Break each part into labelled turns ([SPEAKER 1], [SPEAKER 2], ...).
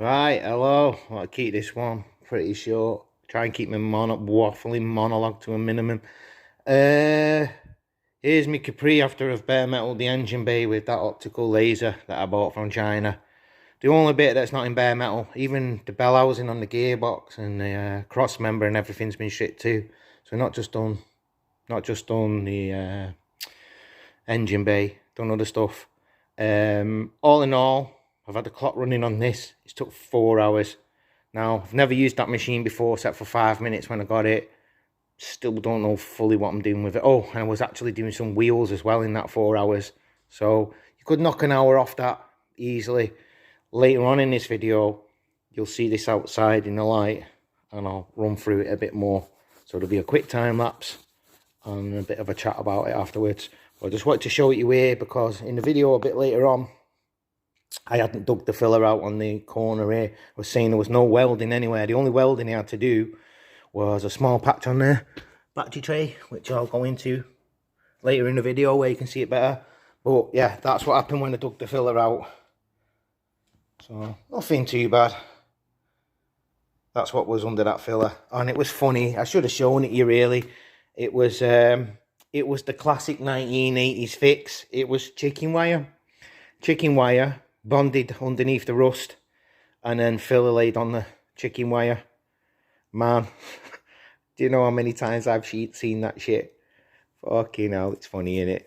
[SPEAKER 1] Right, hello. I'll keep this one pretty short. Try and keep my waffling monologue to a minimum. Uh, Here's my Capri after I've bare metal the engine bay with that optical laser that I bought from China. The only bit that's not in bare metal, even the bell housing on the gearbox and the cross member and everything's been stripped too. So not just done the engine bay, done other stuff. All in all, I've had the clock running on this. It's took 4 hours. Now, I've never used that machine before except for 5 minutes when I got it. Still don't know fully what I'm doing with it. Oh, and I was actually doing some wheels as well in that 4 hours. So you could knock an hour off that easily. Later on in this video, you'll see this outside in the light and I'll run through it a bit more. So it'll be a quick time lapse and a bit of a chat about it afterwards. I just wanted to show it you here because in the video a bit later on, I hadn't dug the filler out on the corner here. I was saying there was no welding anywhere. The only welding I had to do was a small patch on there, battery tray, which I'll go into later in the video where you can see it better. But yeah, that's what happened when I dug the filler out. So nothing too bad. That's what was under that filler. And it was funny. I should have shown it you really. It was the classic 1980s fix. It was chicken wire bonded underneath the rust and then filler laid on the chicken wire. Man, do you know how many times I've seen that shit? Fucking hell, it's funny, innit?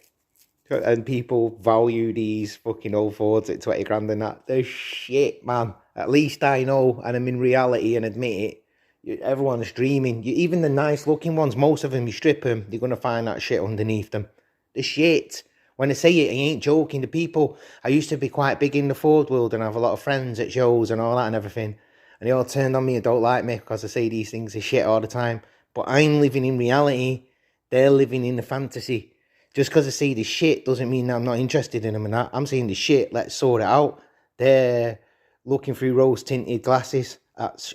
[SPEAKER 1] And people value these fucking old Fords at 20 grand and that. They're shit, man. At least I know, and I'm in reality and admit it. Everyone's dreaming. Even the nice looking ones, most of them, you strip them, you're going to find that shit underneath them. The shit. When I say it, I ain't joking. The people, I used to be quite big in the Ford world and I have a lot of friends at shows and all that and everything. And they all turned on me and don't like me because I say these things are shit all the time. But I'm living in reality. They're living in the fantasy. Just because I see the shit doesn't mean that I'm not interested in them and that. I'm seeing the shit, let's sort it out. They're looking through rose-tinted glasses at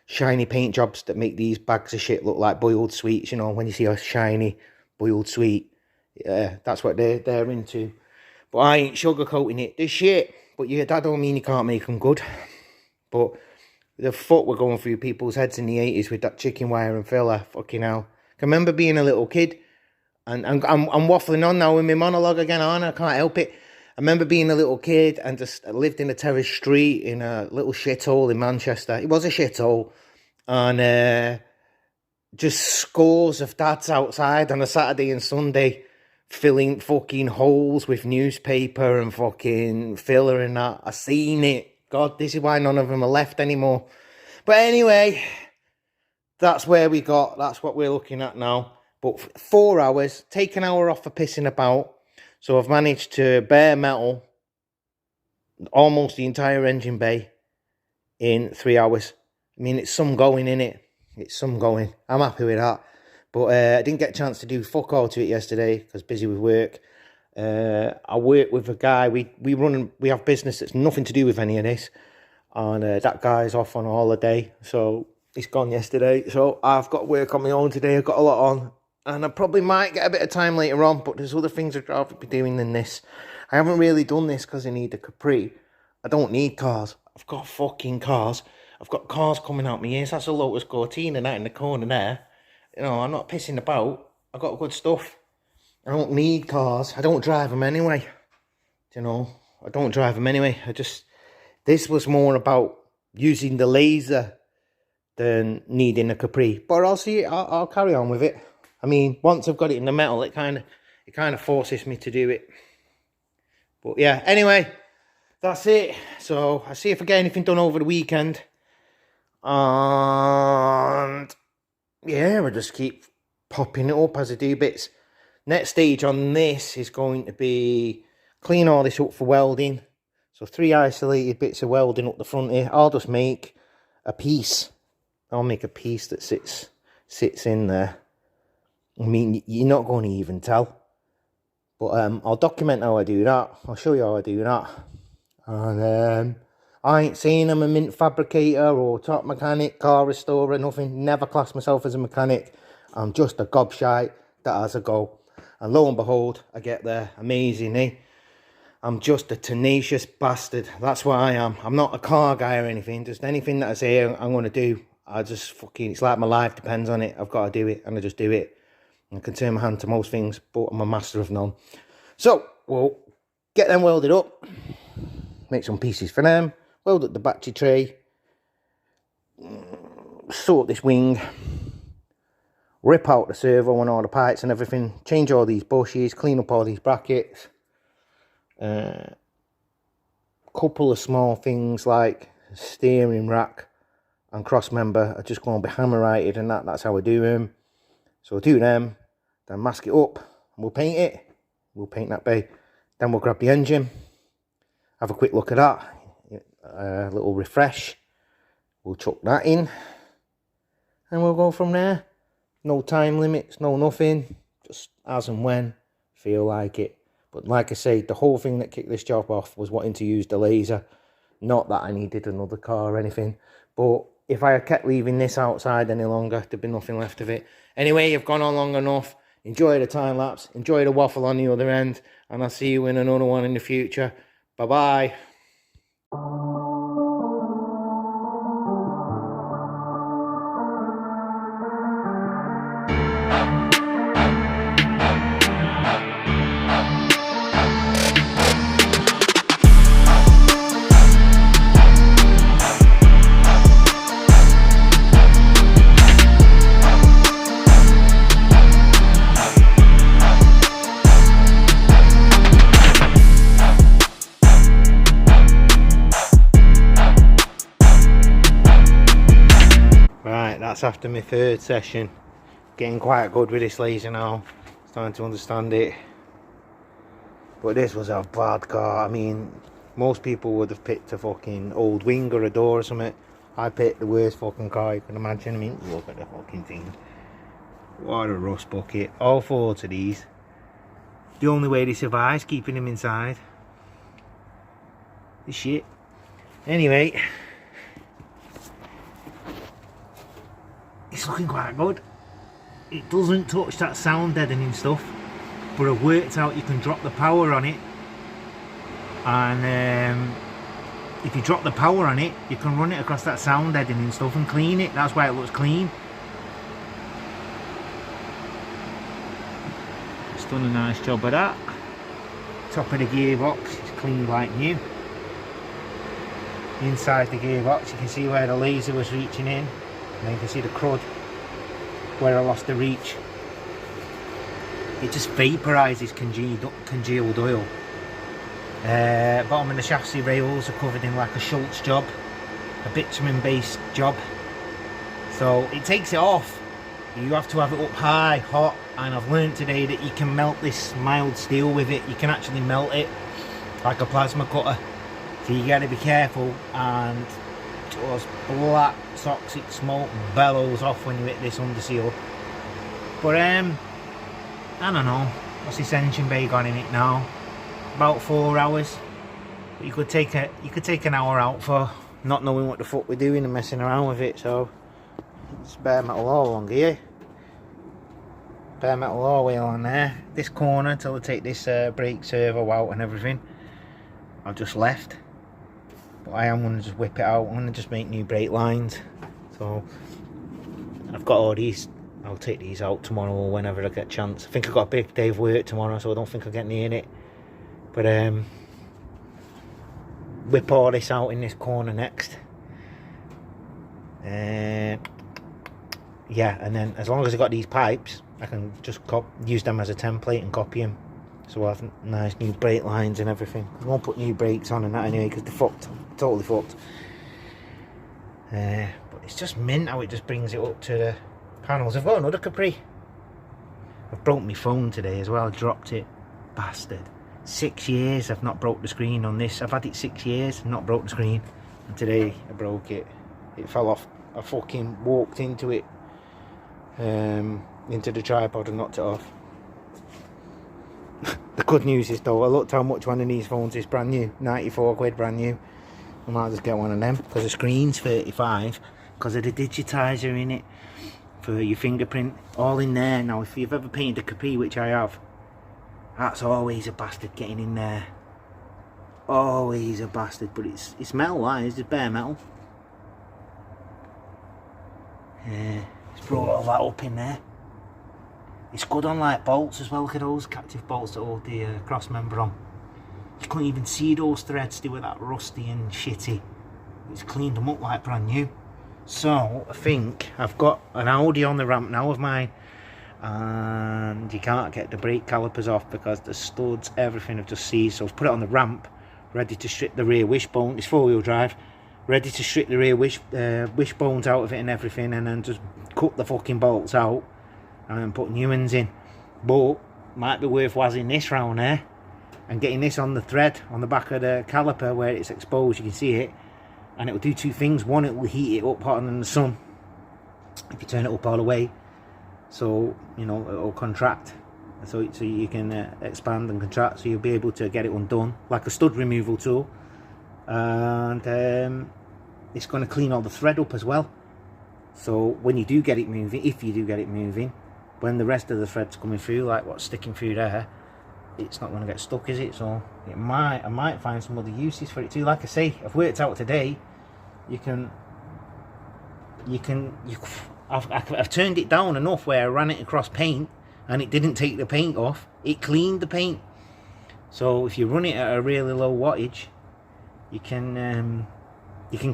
[SPEAKER 1] shiny paint jobs that make these bags of shit look like boiled sweets. You know, when you see a shiny boiled sweet. Yeah, that's what they're into. But I ain't sugarcoating it. They're shit. But yeah, that don't mean you can't make them good. But the fuck we're going through people's heads in the 80s with that chicken wire and filler. Fucking hell. I remember being a little kid. And I'm waffling on now with my monologue again, aren't I? I can't help it. I remember being a little kid and just lived in a terrace street in a little shithole in Manchester. It was a shithole. And just scores of dads outside on a Saturday and Sunday filling fucking holes with newspaper and fucking filler and that. I seen it. God, this is why none of them are left anymore. But anyway, that's where we got. That's what we're looking at now. But 4 hours, take an hour off for pissing about. So I've managed to bare metal almost the entire engine bay in 3 hours. I mean, it's some going, innit? It's some going. I'm happy with that. But I didn't get a chance to do fuck all to it yesterday because busy with work. I work with a guy. We have business that's nothing to do with any of this. And that guy's off on a holiday. So he's gone yesterday. So I've got work on my own today. I've got a lot on. And I probably might get a bit of time later on, but there's other things I'd rather be doing than this. I haven't really done this because I need a Capri. I don't need cars. I've got fucking cars. I've got cars coming out my ears. That's a Lotus Cortina and that in the corner there. You know, I'm not pissing about. I've got good stuff. I don't need cars. I don't drive them anyway. You know, I don't drive them anyway. This was more about using the laser than needing a Capri. But I'll see. I'll carry on with it. I mean, once I've got it in the metal, it kind of forces me to do it. But yeah, anyway, that's it. So I'll see if I get anything done over the weekend. And yeah, I'll just keep popping it up as I do bits. Next stage on this is going to be clean all this up for welding. So 3 isolated bits of welding up the front here. I'll just make a piece. I'll make a piece that sits in there. I mean, you're not going to even tell. But I'll document how I do that. I'll show you how I do that. And I ain't saying I'm a mint fabricator or top mechanic, car restorer, nothing. Never class myself as a mechanic. I'm just a gobshite that has a go. And lo and behold, I get there. Amazing, eh? I'm just a tenacious bastard. That's what I am. I'm not a car guy or anything. Just anything that I say I'm going to do, I just fucking, it's like my life depends on it. I've got to do it, and I just do it. I can turn my hand to most things, but I'm a master of none. So, we'll get them welded up, make some pieces for them, weld up the battery tray, sort this wing, rip out the servo and all the pipes and everything, change all these bushes, clean up all these brackets. Couple of small things like steering rack and cross member are just going to be hammer-righted, and that's how I do them. So I'll do them, then mask it up, and we'll paint it. We'll paint that bay. Then we'll grab the engine, have a quick look at that, a little refresh. We'll chuck that in, and we'll go from there. No time limits, no nothing, just as and when feel like it. But like I say, the whole thing that kicked this job off was wanting to use the laser. Not that I needed another car or anything, but if I had kept leaving this outside any longer, there'd be nothing left of it. Anyway, you've gone on long enough. Enjoy the time lapse, enjoy the waffle on the other end, and I'll see you in another one in the future. Bye-bye. That's after my third session. Getting quite good with this laser now, starting to understand it. But this was a bad car. I mean, most people would have picked a fucking old wing or a door or something. I picked the worst fucking car you can imagine. I mean, look at the fucking thing. What a rust bucket. All four of these. The only way they survive is keeping them inside. This shit. Anyway, it's looking quite good. It doesn't touch that sound deadening stuff, but I've worked out you can drop the power on it, and if you drop the power on it, you can run it across that sound deadening stuff and clean it. That's why it looks clean. It's done a nice job of that. Top of the gearbox is cleaned like new. Inside the gearbox you can see where the laser was reaching in. And then you can see the crud where I lost the reach. It just vaporises congealed oil. Bottom of the chassis rails are covered in like a Schultz job, a bitumen based job. So it takes it off. You have to have it up high, hot, and I've learned today that you can melt this mild steel with it. You can actually melt it like a plasma cutter. So you gotta be careful, and just black toxic smoke bellows off when you hit this under seal. But I don't know, what's this engine bay got in it now? About 4 hours. But you could take an hour out for not knowing what the fuck we're doing and messing around with it. So it's bare metal all along here, bare metal all the way on there. This corner, until I take this brake servo out and everything, I've just left. But I am going to just whip it out. I'm going to just make new brake lines. So I've got all these. I'll take these out tomorrow or whenever I get a chance. I think I've got a big day of work tomorrow, so I don't think I'll get near it. But whip all this out in this corner next. Yeah, and then as long as I've got these pipes, I can just use them as a template and copy them. So I have nice new brake lines and everything. I won't put new brakes on and that anyway, because they're fucked. Totally fucked. But it's just mint how it just brings it up to the panels. I've got another Capri. I've broke my phone today as well. I dropped it. Bastard. 6 years I've not broke the screen on this. I've had it 6 years, not broke the screen. And today I broke it. It fell off. I fucking walked into it. Into the tripod and knocked it off. The good news is though, I looked how much one of these phones is brand new. 94 quid brand new. I might just get one of them, because the screen's 35, because of the digitizer in it for your fingerprint, all in there. Now if you've ever painted a Capri, which I have, that's always a bastard getting in there. Oh, he's a bastard, but it's metal, that is, it's bare metal. Yeah, it's brought all that up in there. It's good on like bolts as well. Look at those captive bolts that hold the cross member on. You couldn't even see those threads, they were that rusty and shitty. It's cleaned them up like brand new. So I think I've got an Audi on the ramp now of mine, and you can't get the brake calipers off because the studs, everything have just seized. So I've put it on the ramp, ready to strip the rear wishbone. It's 4-wheel drive, ready to strip the rear wishbones out of it and everything, and then just cut the fucking bolts out and then put new ones in. But might be worth wazzing this round there and getting this on the thread on the back of the caliper where it's exposed. You can see it, and it will do two things. One, it will heat it up hotter than the sun if you turn it up all the way, so you know it will contract, so you can expand and contract, so you'll be able to get it undone like a stud removal tool. And it's going to clean all the thread up as well, so when you do get it moving, if you do get it moving, when the rest of the thread's coming through, like what's sticking through there, it's not going to get stuck, is it? So I might find some other uses for it too. Like I say, I've worked out today, I've turned it down enough where I ran it across paint and it didn't take the paint off, it cleaned the paint. So if you run it at a really low wattage, you can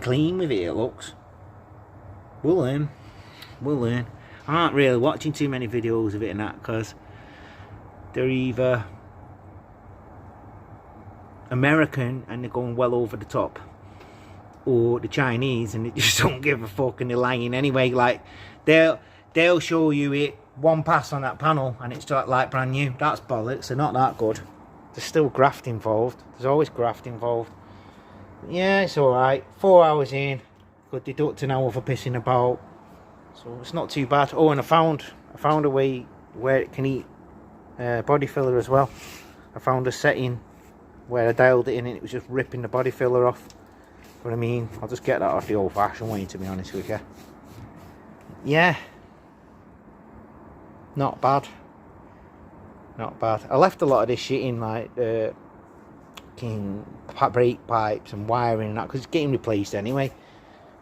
[SPEAKER 1] clean with it, it looks. We'll learn. I aren't really watching too many videos of it and that, because they're either American and they're going well over the top, or the Chinese and they just don't give a fuck and they're lying anyway. Like they'll show you it one pass on that panel and it's like brand new. That's bollocks. They're not that good. There's still graft involved. There's always graft involved. Yeah, it's alright. 4 hours in, could deduct an hour for pissing about, so it's not too bad. Oh, and I found a way where it can eat body filler as well. I found a setting where I dialed it in and it was just ripping the body filler off. But I mean, I'll just get that off the old fashioned way, to be honest with you. Yeah, not bad. I left a lot of this shit in, like brake pipes and wiring and that, because it's getting replaced anyway.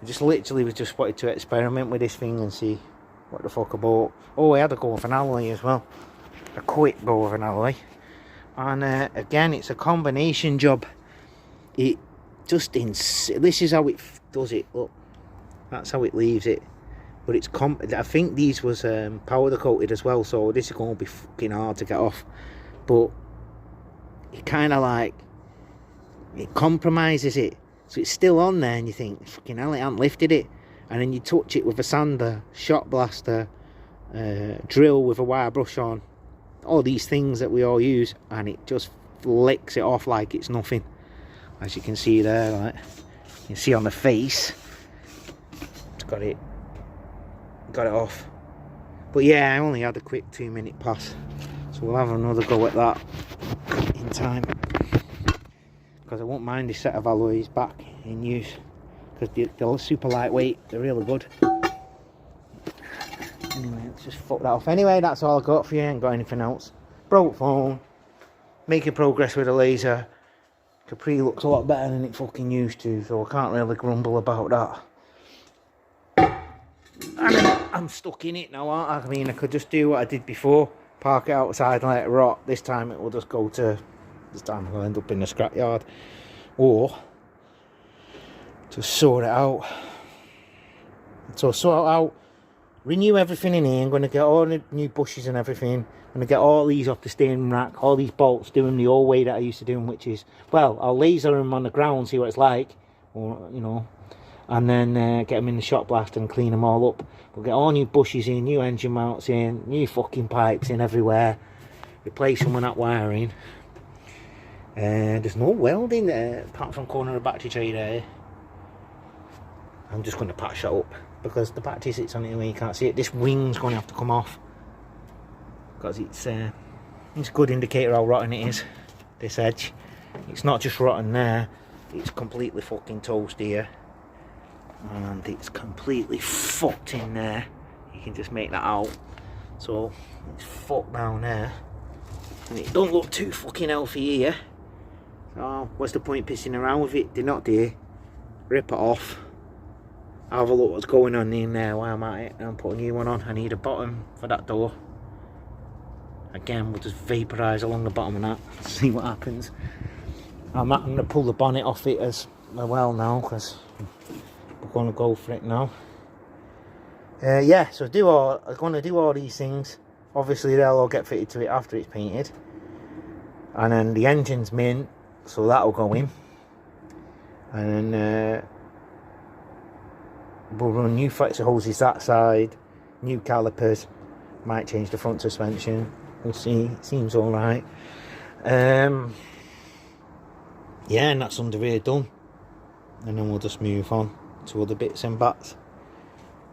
[SPEAKER 1] I just literally wanted to experiment with this thing and see what the fuck I bought. Oh, I had to go with an alloy as well. A quick go with an alloy. And again, it's a combination job. It just this is how it does it. Look, that's how it leaves it. But it's I think these was powder coated as well, so this is going to be fucking hard to get off. But it kind of like, it compromises it, so it's still on there, and you think, fucking hell, it hasn't lifted it. And then you touch it with a sander, shot blaster, drill with a wire brush on, all these things that we all use, and it just flicks it off like it's nothing. As you can see there, like you can see on the face, it's got it off. But yeah, I only had a quick 2-minute pass, so we'll have another go at that in time, because I won't mind this set of alloys back in use, because they're super lightweight, they're really good. Anyway, let's just fuck that off. Anyway, that's all I got for you. I ain't got anything else. Broke phone, making progress with a laser. Capri looks a lot better than it fucking used to, so I can't really grumble about that. I'm stuck in it now, aren't I? I mean, I could just do what I did before, park it outside and let it rot. This time it will just go to, this time I'll end up in the scrapyard, or just sort it out. So sort it out, renew everything in here. I'm going to get all the new bushes and everything. I'm going to get all these off the steering rack, all these bolts, do them the old way that I used to do them, which is, well, I'll laser them on the ground, see what it's like, or, you know, and then get them in the shot blast and clean them all up. We'll get all new bushes in, new engine mounts in, new fucking pipes in everywhere, replace some of that wiring. There's no welding there, apart from corner of the battery tray there. I'm just going to patch that up, because the battery sits on it anyway, you can't see it. This wing's going to have to come off, because it's a good indicator how rotten it is, this edge. It's not just rotten there, it's completely fucking toast here, and it's completely fucked in there. You can just make that out. So it's fucked down there, and it don't look too fucking healthy here. Oh, what's the point pissing around with it? They're not there. Rip it off. Have a look what's going on in there while I'm at it, and put a new one on. I need a bottom for that door. Again, we'll just vaporise along the bottom of that, see what happens. I'm going to pull the bonnet off it as well now, because we're going to go for it now. Yeah, so I'm going to do all these things. Obviously they'll all get fitted to it after it's painted. And then the engine's mint, so that'll go in. And then we'll run new flexor hoses that side, new calipers, might change the front suspension, we'll see, it seems alright. Yeah, and that's under here done. And then we'll just move on to other bits and bats.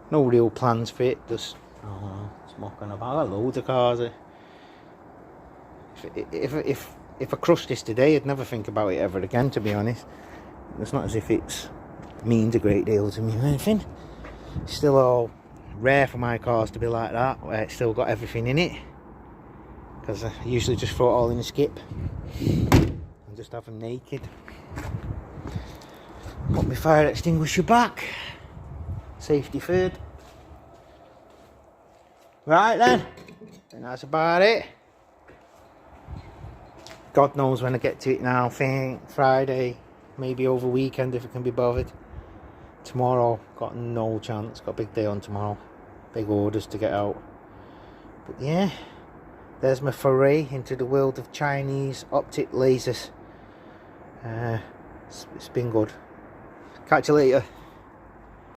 [SPEAKER 1] No real plans for it, just smoking about. I got loads of cars here. If I crushed this today, I'd never think about it ever again, to be honest. It's not as if it means a great deal to me or anything. It's still all rare for my cars to be like that, where it's still got everything in it. Because I usually just throw it all in a skip and just have them naked. Put my fire extinguisher back. Safety third. Right then, and that's about it. God knows when I get to it now. I think Friday, maybe over weekend if I can be bothered. Tomorrow, got no chance. Got a big day on tomorrow. Big orders to get out. But yeah, there's my foray into the world of Chinese optic lasers. It's been good. Catch you later.